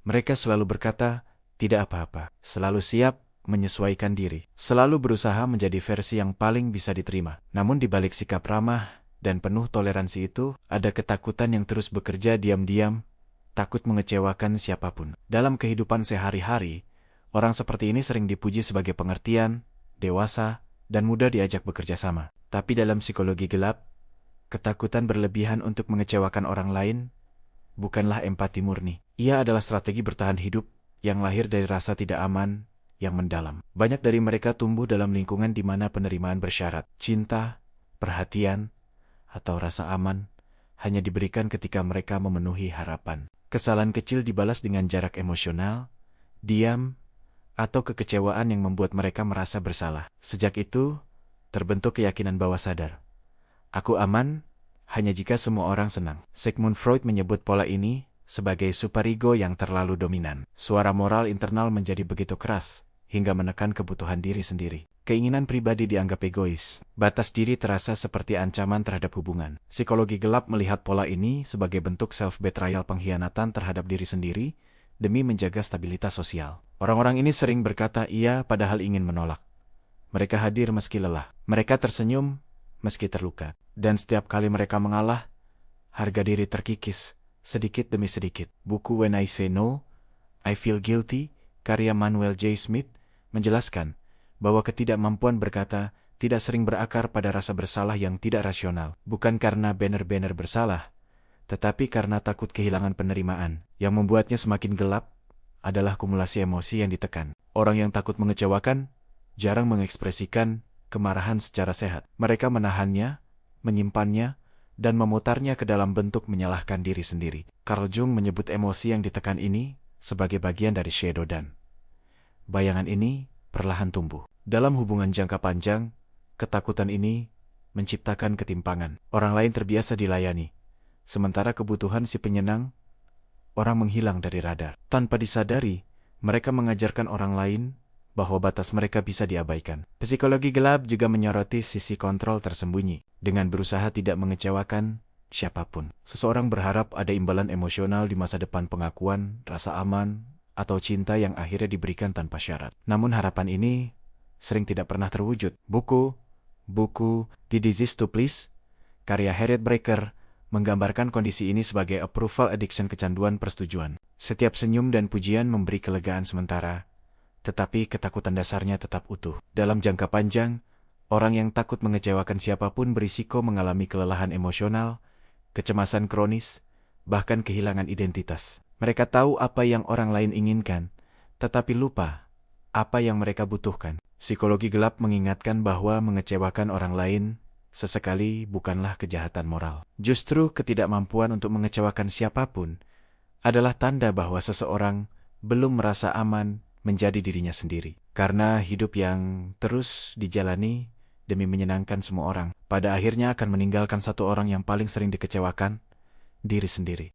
Mereka selalu berkata, tidak apa-apa, selalu siap menyesuaikan diri, selalu berusaha menjadi versi yang paling bisa diterima. Namun di balik sikap ramah dan penuh toleransi itu, ada ketakutan yang terus bekerja diam-diam, takut mengecewakan siapapun. Dalam kehidupan sehari-hari, orang seperti ini sering dipuji sebagai pengertian, dewasa, dan mudah diajak bekerja sama. Tapi dalam psikologi gelap, ketakutan berlebihan untuk mengecewakan orang lain bukanlah empati murni. Ia adalah strategi bertahan hidup yang lahir dari rasa tidak aman yang mendalam. Banyak dari mereka tumbuh dalam lingkungan di mana penerimaan bersyarat, cinta, perhatian, atau rasa aman hanya diberikan ketika mereka memenuhi harapan. Kesalahan kecil dibalas dengan jarak emosional, diam, atau kekecewaan yang membuat mereka merasa bersalah. Sejak itu, terbentuk keyakinan bawah sadar. Aku aman hanya jika semua orang senang. Sigmund Freud menyebut pola ini sebagai superego yang terlalu dominan. Suara moral internal menjadi begitu keras, hingga menekan kebutuhan diri sendiri. Keinginan pribadi dianggap egois. Batas diri terasa seperti ancaman terhadap hubungan. Psikologi gelap melihat pola ini sebagai bentuk self-betrayal, pengkhianatan terhadap diri sendiri demi menjaga stabilitas sosial. Orang-orang ini sering berkata iya padahal ingin menolak. Mereka hadir meski lelah. Mereka tersenyum meski terluka. Dan setiap kali mereka mengalah, harga diri terkikis, sedikit demi sedikit. Buku When I Say No, I Feel Guilty, karya Manuel J. Smith, menjelaskan bahwa ketidakmampuan berkata tidak sering berakar pada rasa bersalah yang tidak rasional. Bukan karena benar-benar bersalah, tetapi karena takut kehilangan penerimaan. Yang membuatnya semakin gelap adalah kumulasi emosi yang ditekan. Orang yang takut mengecewakan jarang mengekspresikan kemarahan secara sehat. Mereka menahannya, menyimpannya, dan memutarnya ke dalam bentuk menyalahkan diri sendiri. Carl Jung menyebut emosi yang ditekan ini sebagai bagian dari shadow dan bayangan ini perlahan tumbuh. Dalam hubungan jangka panjang, ketakutan ini menciptakan ketimpangan. Orang lain terbiasa dilayani, sementara kebutuhan si penyenang, orang menghilang dari radar. Tanpa disadari, mereka mengajarkan orang lain bahwa batas mereka bisa diabaikan. Psikologi gelap juga menyoroti sisi kontrol tersembunyi. Dengan berusaha tidak mengecewakan siapapun, seseorang berharap ada imbalan emosional di masa depan, pengakuan, rasa aman, atau cinta yang akhirnya diberikan tanpa syarat. Namun harapan ini sering tidak pernah terwujud. Buku The Disease to Please, karya Harriet Brecker, menggambarkan kondisi ini sebagai approval addiction, kecanduan persetujuan. Setiap senyum dan pujian memberi kelegaan sementara, tetapi ketakutan dasarnya tetap utuh. Dalam jangka panjang, orang yang takut mengecewakan siapapun berisiko mengalami kelelahan emosional, kecemasan kronis, bahkan kehilangan identitas. Mereka tahu apa yang orang lain inginkan, tetapi lupa apa yang mereka butuhkan. Psikologi gelap mengingatkan bahwa mengecewakan orang lain sesekali bukanlah kejahatan moral. Justru ketidakmampuan untuk mengecewakan siapapun adalah tanda bahwa seseorang belum merasa aman menjadi dirinya sendiri. Karena hidup yang terus dijalani demi menyenangkan semua orang, pada akhirnya akan meninggalkan satu orang yang paling sering dikecewakan, diri sendiri.